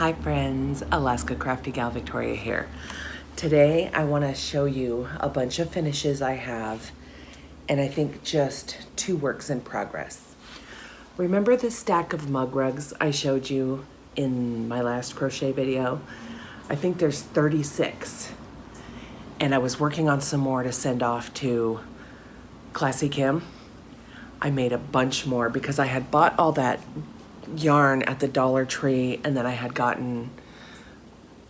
Hi friends, Alaskacraftygalvictoria here. Today I want to show you a bunch of finishes I have, and I think just 2 works in progress. Remember the stack of mug rugs I showed you in my last crochet video? I think there's 36, and I was working on some more to send off to Classy Kim. I made a bunch more because I had bought all that yarn at the Dollar Tree, and then I had gotten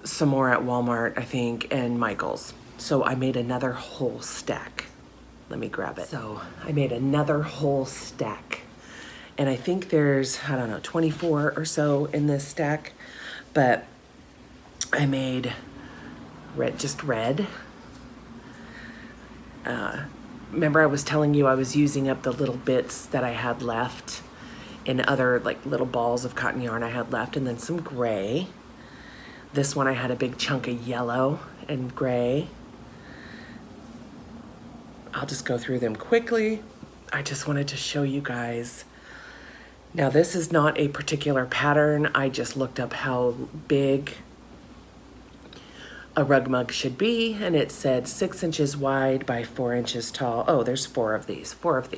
some more at Walmart, I think, and Michael's. So I made another whole stack. Let me grab it. So I made another whole stack. And I think there's, I don't know, 24 or so in this stack. But I made just red. Remember I was telling you I was using up the little bits that I had left in other like little balls of cotton yarn I had left, and then some gray. This one I had a big chunk of yellow and gray. I'll just go through them quickly. I just wanted to show you guys. Now this is not a particular pattern. I just looked up how big a rug mug should be, and it said 6 inches wide by 4 inches tall. Oh, there's 4 of these,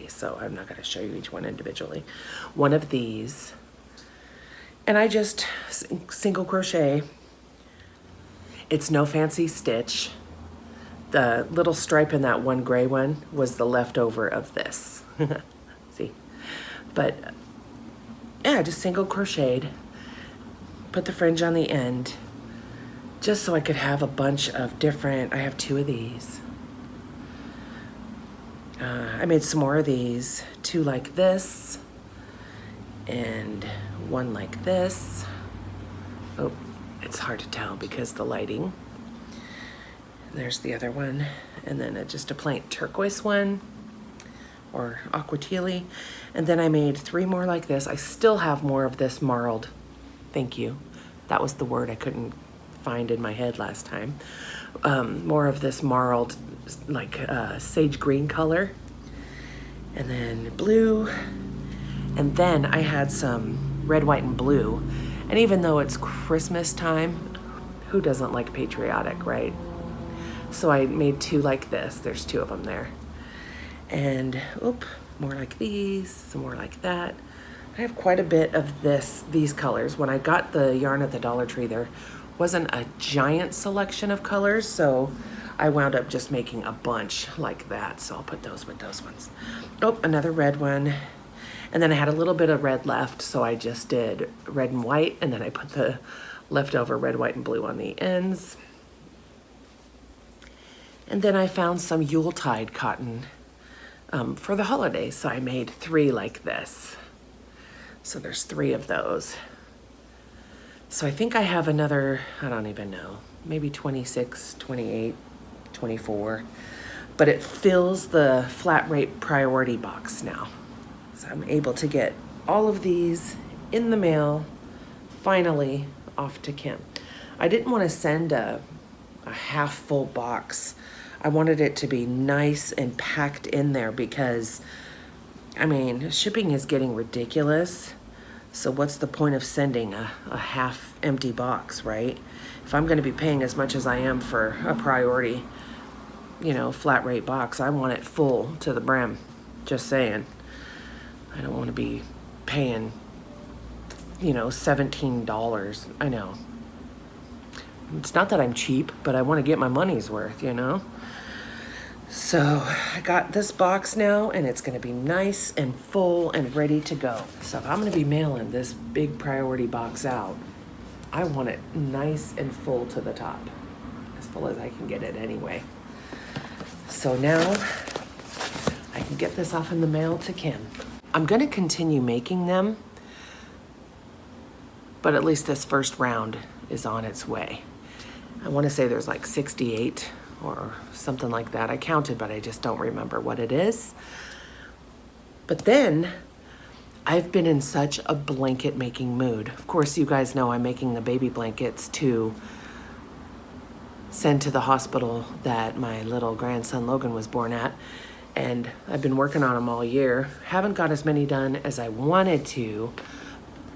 so I'm not gonna show you each one individually. One of these, and I just single crochet. It's no fancy stitch. The little stripe in that one gray one was the leftover of this. See, but yeah, just single crocheted, put the fringe on the end, just so I could have a bunch of different, I have 2 of these. I made some more of these, 2 like this, and 1 like this. Oh, it's hard to tell because the lighting. There's the other one, and then just a plain turquoise one, or aqua tealy. And then I made 3 more like this. I still have more of this marled. Thank you. That was the word I couldn't find in my head last time. More of this marled, like sage green color, and then blue, and then I had some red, white, and blue. And even though it's Christmas time, who doesn't like patriotic, right? So I made 2 like this. There's 2 of them there, and more like these, some more like that. I have quite a bit of these colors. When I got the yarn at the Dollar Tree, there wasn't a giant selection of colors, so I wound up just making a bunch like that. So I'll put those with those ones. Oh, another red one. And then I had a little bit of red left, so I just did red and white, and then I put the leftover red, white, and blue on the ends. And then I found some Yuletide cotton for the holidays, so I made 3 like this. So there's 3 of those. So I think I have another, I don't even know, maybe 26, 28, 24, but it fills the flat rate priority box now. So I'm able to get all of these in the mail, finally off to Kim. I didn't want to send a half full box. I wanted it to be nice and packed in there because, I mean, shipping is getting ridiculous. So what's the point of sending a half empty box, right? If I'm gonna be paying as much as I am for a priority, flat rate box, I want it full to the brim, just saying. I don't wanna be paying, $17, I know. It's not that I'm cheap, but I wanna get my money's worth, So I got this box now, and it's gonna be nice and full and ready to go. So if I'm gonna be mailing this big priority box out, I want it nice and full to the top, as full as I can get it anyway. So now I can get this off in the mail to Kim. I'm gonna continue making them, but at least this first round is on its way. I wanna say there's like 68 or something like that. I counted, but I just don't remember what it is. But then I've been in such a blanket making mood. Of course, you guys know I'm making the baby blankets to send to the hospital that my little grandson Logan was born at. And I've been working on them all year. Haven't got as many done as I wanted to,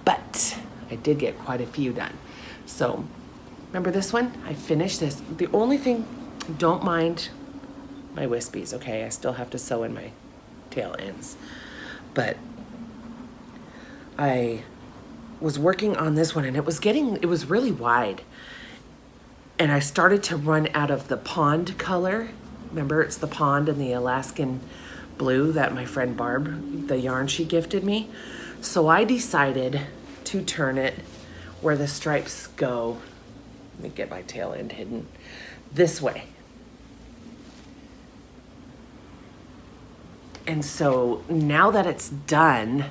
but I did get quite a few done. So remember this one? I finished this. The only thing, don't mind my wispies, okay? I still have to sew in my tail ends. But I was working on this one and it was really wide. And I started to run out of the pond color. Remember, it's the pond and the Alaskan blue that my friend Barb, the yarn she gifted me. So I decided to turn it where the stripes go. Let me get my tail end hidden. This way. And so now that it's done,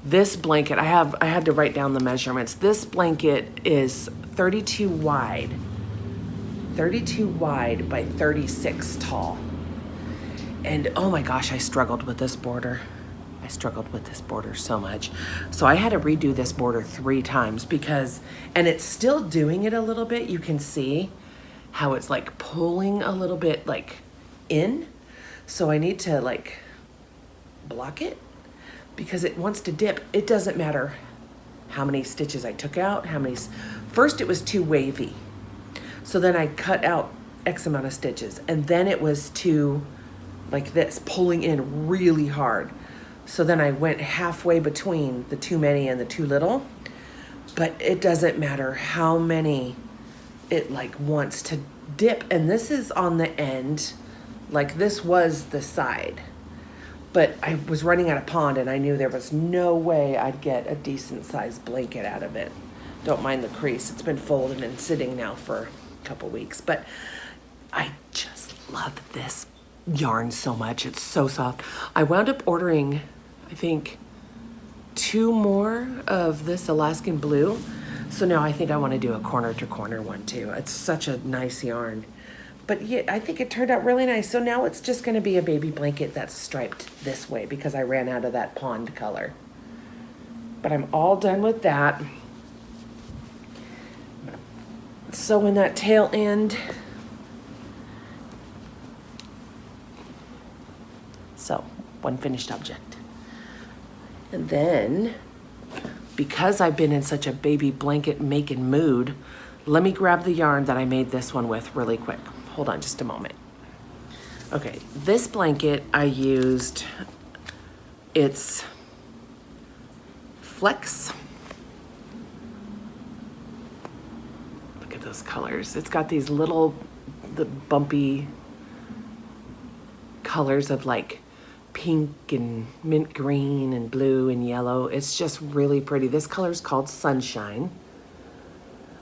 this blanket, I had to write down the measurements. This blanket is 32 wide by 36 tall. And oh my gosh, I struggled with this border. I struggled with this border so much. So I had to redo this border 3 times because, and it's still doing it a little bit. You can see how it's like pulling a little bit like in. So I need to like block it because it wants to dip. It doesn't matter how many stitches I took out, first it was too wavy. So then I cut out X amount of stitches and then it was too like this, pulling in really hard. So then I went halfway between the too many and the too little, but it doesn't matter how many it like wants to dip. And this is on the end, like this was the side, but I was running out of pond and I knew there was no way I'd get a decent sized blanket out of it. Don't mind the crease. It's been folded and sitting now for a couple weeks, but I just love this yarn so much. It's so soft. I wound up ordering, I think, 2 more of this Alaskan blue. So now I think I want to do a corner to corner one too. It's such a nice yarn. But yeah, I think it turned out really nice. So now it's just going to be a baby blanket that's striped this way because I ran out of that pond color. But I'm all done with that. Sew in that tail end. So, one finished object. And then, because I've been in such a baby blanket making mood, let me grab the yarn that I made this one with really quick. Hold on just a moment. Okay, this blanket I used, it's Flex. Look at those colors. It's got these little, the bumpy colors of like pink and mint green and blue and yellow. It's just really pretty. This color is called Sunshine.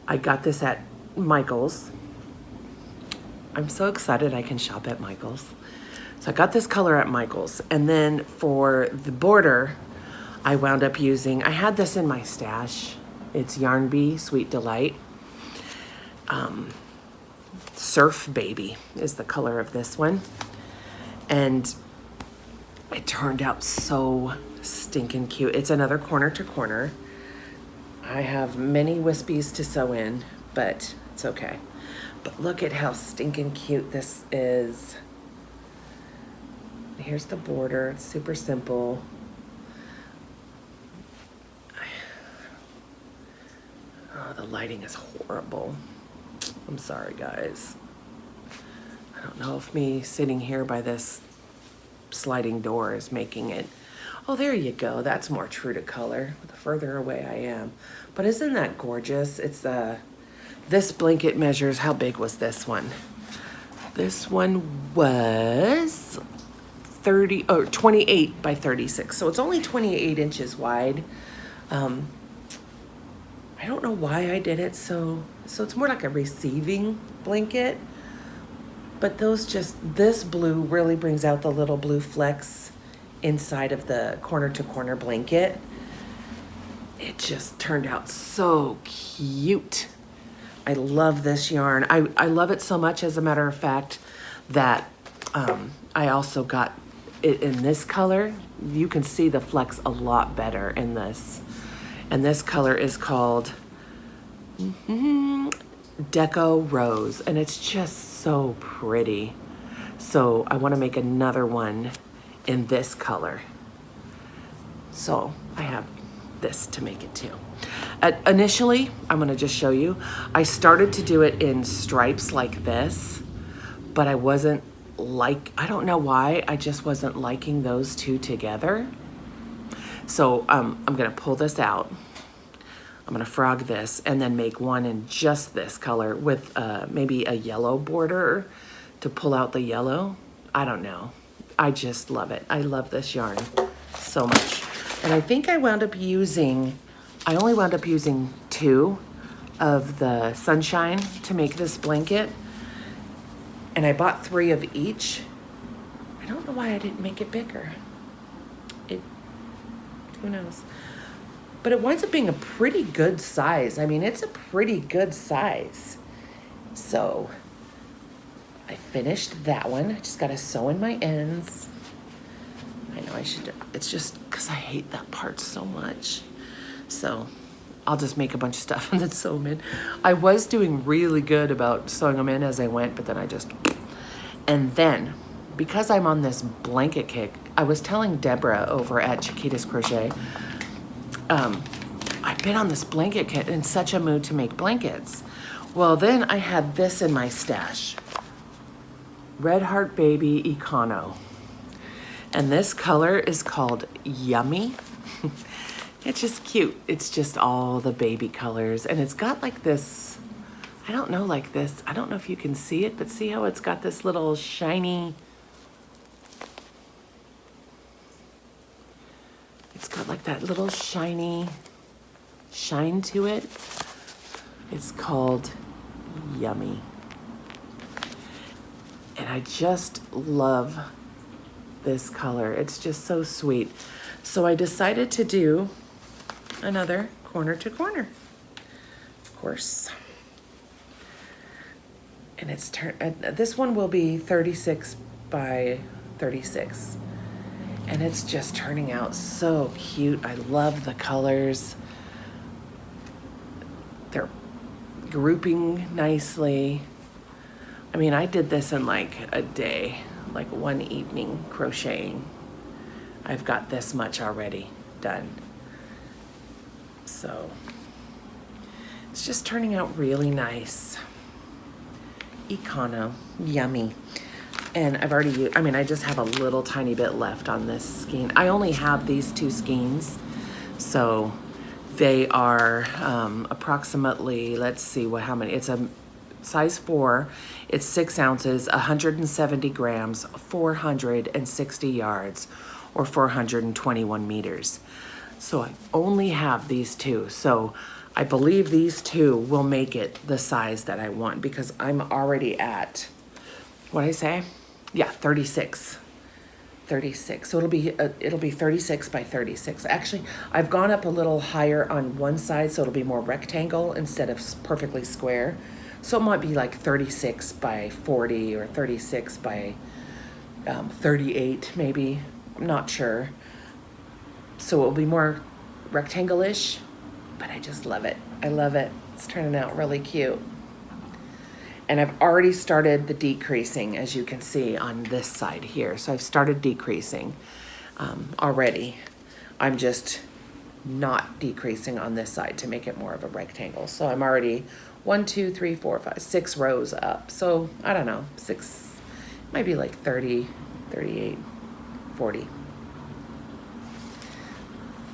I got this at Michael's. I'm so excited I can shop at Michael's. So I got this color at Michael's. And then for the border, I wound up using, I had this in my stash. It's Yarn Bee Sweet Delight. Surf Baby is the color of this one. And it turned out so stinking cute. It's another corner to corner. I have many wispies to sew in, but it's okay. But look at how stinking cute this is. Here's the border. It's super simple. Oh, the lighting is horrible. I'm sorry, guys. I don't know if me sitting here by this sliding door is making it. Oh, there you go. That's more true to color the further away I am. But isn't that gorgeous? It's this blanket measures, how big was this one? This one was 28 by 36. So it's only 28 inches wide. I don't know why I did it so it's more like a receiving blanket. But this blue really brings out the little blue flecks inside of the corner to corner blanket. It just turned out so cute. I love this yarn. I love it so much, as a matter of fact, that I also got it in this color. You can see the flecks a lot better in this. And this color is called Deco Rose, and it's just so pretty. So I want to make another one in this color. So I have this to make it too. Initially, I'm gonna just show you, I started to do it in stripes like this, but I wasn't I don't know why, I just wasn't liking those two together. So I'm gonna pull this out. I'm gonna frog this and then make one in just this color with maybe a yellow border to pull out the yellow. I don't know. I just love it. I love this yarn so much. And I think I only wound up using 2 of the Sunshine to make this blanket. And I bought 3 of each. I don't know why I didn't make it bigger. Who knows? But it winds up being a pretty good size. I mean, it's a pretty good size. So I finished that one. I just gotta sew in my ends. I know I should, it's just because I hate that part so much. So I'll just make a bunch of stuff and then sew them in. I was doing really good about sewing them in as I went, but then and then because I'm on this blanket kick, I was telling Deborah over at Chiquita's Crochet, I've been on this blanket kit in such a mood to make blankets. Well, then I had this in my stash. Red Heart Baby Econo. And this color is called Yummy. It's just cute. It's just all the baby colors. And it's got like this, I don't know, like this. I don't know if you can see it, but see how it's got this little shiny, it's got like that little shiny shine to it. It's called Yummy. And I just love this color. It's just so sweet. So I decided to do another corner to corner, of course. And it's this one will be 36 by 36. And it's just turning out so cute. I love the colors. They're grouping nicely. I mean, I did this in like a day, like one evening crocheting. I've got this much already done. So it's just turning out really nice. Econo, yummy. And I've already used, I just have a little tiny bit left on this skein. I only have these 2 skeins. So they are approximately, let's see how many, it's a size 4, it's 6 ounces, 170 grams, 460 yards, or 421 meters. So I only have these 2. So I believe these 2 will make it the size that I want because I'm already at, what'd I say? Yeah, 36. 36. So it'll be 36 by 36. Actually, I've gone up a little higher on one side, so it'll be more rectangle instead of perfectly square. So it might be like 36 by 40 or 36 by 38 maybe. I'm not sure. So it'll be more rectangle-ish, but I just love it. I love it. It's turning out really cute. And I've already started the decreasing, as you can see on this side here. So I've started decreasing already. I'm just not decreasing on this side to make it more of a rectangle. So I'm already 1, 2, 3, 4, 5, 6 rows up. So I don't know, 6, might be like 30, 38, 40.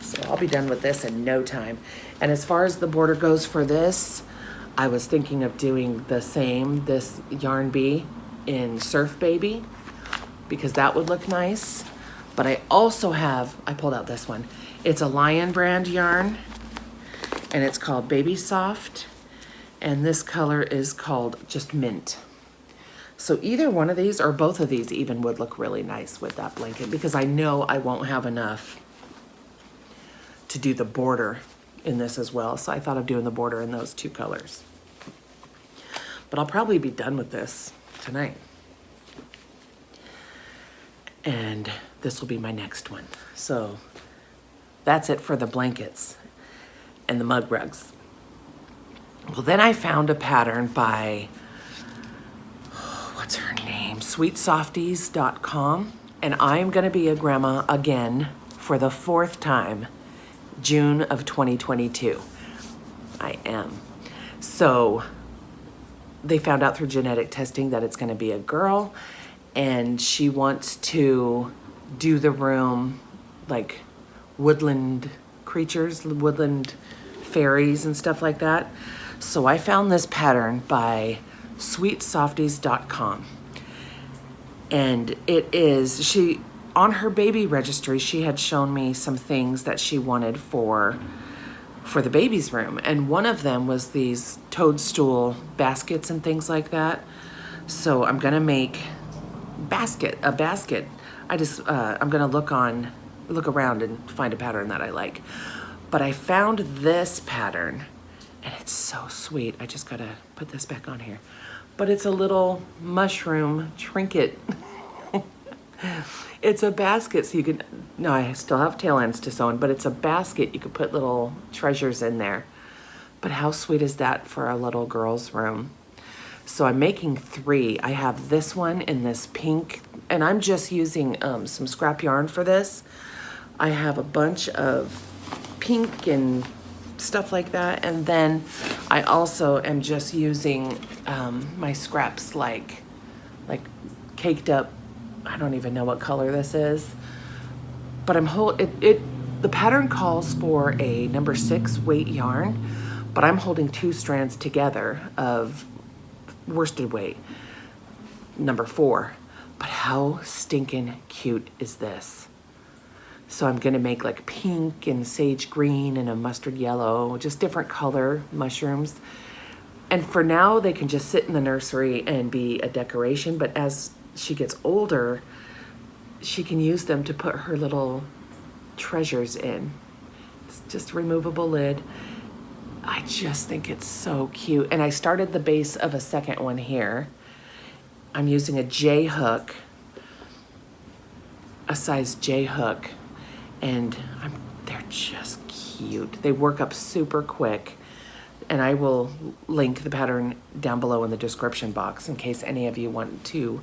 So I'll be done with this in no time. And as far as the border goes for this, I was thinking of doing the same, this yarn bee in Surf Baby, because that would look nice. But I also have, I pulled out this one. It's a Lion brand yarn, and it's called Baby Soft. And this color is called just Mint. So either one of these or both of these even would look really nice with that blanket, because I know I won't have enough to do the border in this as well. So I thought of doing the border in those 2 colors. But I'll probably be done with this tonight. And this will be my next one. So that's it for the blankets and the mug rugs. Well, then I found a pattern by, what's her name? sweetsofties.com. And I'm gonna be a grandma again for the 4th time, June of 2022. I am. So they found out through genetic testing that it's going to be a girl, and she wants to do the room like woodland creatures, woodland fairies and stuff like that. So I found this pattern by sweetsofties.com. And it is, she, on her baby registry, she had shown me some things that she wanted for the baby's room. And one of them was these toadstool baskets and things like that. So I'm gonna make a basket. I'm gonna look around and find a pattern that I like. But I found this pattern, and it's so sweet. I just gotta put this back on here. But it's a little mushroom trinket. It's a basket, so you can, no, I still have tail ends to sew in, but it's a basket. You could put little treasures in there. But how sweet is that for a little girl's room? So I'm making 3. I have this one in this pink, and I'm just using some scrap yarn for this. I have a bunch of pink and stuff like that, and then I also am just using my scraps like caked up. I don't even know what color this is, but the pattern calls for a number 6 weight yarn, but I'm holding 2 strands together of worsted weight number 4. But how stinking cute is this? So I'm gonna make like pink and sage green and a mustard yellow, just different color mushrooms. And for now, they can just sit in the nursery and be a decoration, but as she gets older, she can use them to put her little treasures in. It's just a removable lid. I just think it's so cute. And I started the base of a second one here. I'm using a J hook, a size J hook, and they're just cute. They work up super quick. And I will link the pattern down below in the description box in case any of you want to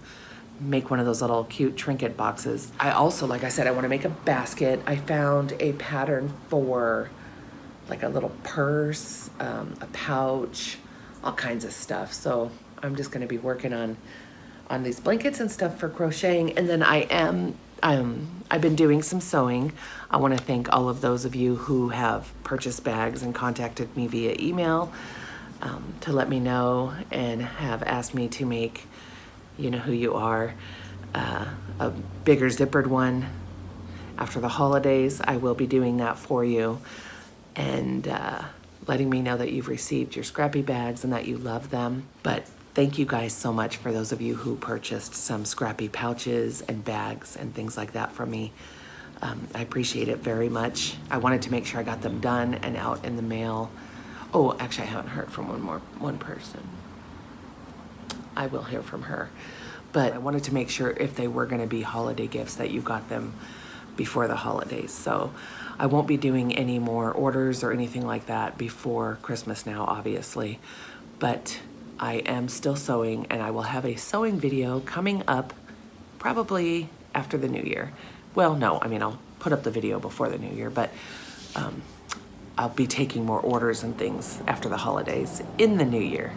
make one of those little cute trinket boxes. I also, like I said, I want to make a basket. I found a pattern for like a little purse, a pouch, all kinds of stuff. So I'm just going to be working on these blankets and stuff for crocheting. And then I've been doing some sewing. I want to thank all of those of you who have purchased bags and contacted me via email to let me know and have asked me to make, you know who you are, a bigger zippered one after the holidays. I will be doing that for you, and letting me know that you've received your scrappy bags and that you love them. But thank you guys so much for those of you who purchased some scrappy pouches and bags and things like that from me. I appreciate it very much. I wanted to make sure I got them done and out in the mail. Oh, actually, I haven't heard from one person. I will hear from her. But I wanted to make sure if they were gonna be holiday gifts that you got them before the holidays. So I won't be doing any more orders or anything like that before Christmas now, obviously. But I am still sewing, and I will have a sewing video coming up probably after the new year. Well, no, I mean, I'll put up the video before the new year, but I'll be taking more orders and things after the holidays in the new year.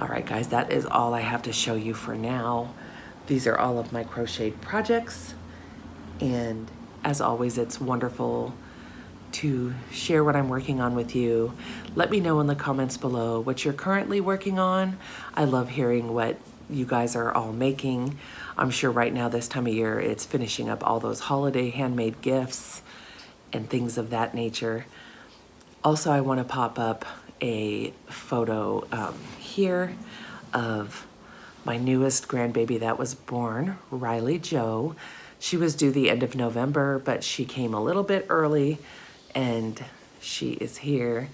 All right, guys, that is all I have to show you for now. These are all of my crocheted projects. And as always, it's wonderful to share what I'm working on with you. Let me know in the comments below what you're currently working on. I love hearing what you guys are all making. I'm sure right now this time of year it's finishing up all those holiday handmade gifts and things of that nature. Also, I want to pop up a photo here of my newest grandbaby that was born, Riley Jo. She was due the end of November, but she came a little bit early, and she is here,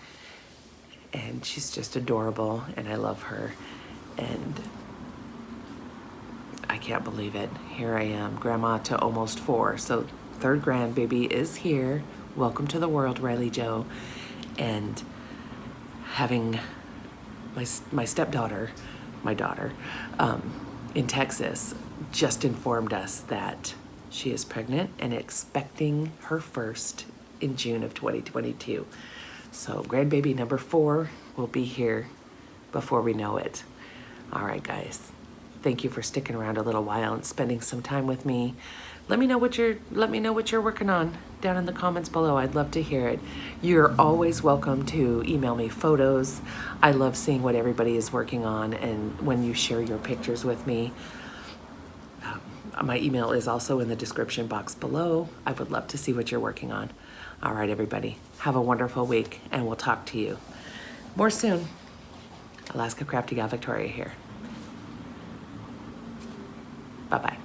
and she's just adorable, and I love her, and I can't believe it. Here I am, grandma to almost 4. So 3rd grandbaby is here. Welcome to the world, Riley Jo. And having my stepdaughter, my daughter, in Texas, just informed us that she is pregnant and expecting her first in June of 2022. So grandbaby number 4 will be here before we know it. All right, guys. Thank you for sticking around a little while and spending some time with me. Let me know what you're working on down in the comments below. I'd love to hear it. You're always welcome to email me photos. I love seeing what everybody is working on, and when you share your pictures with me. My email is also in the description box below. I would love to see what you're working on. All right, everybody. Have a wonderful week, and we'll talk to you more soon. Alaska Crafty Gal Victoria here. Bye-bye.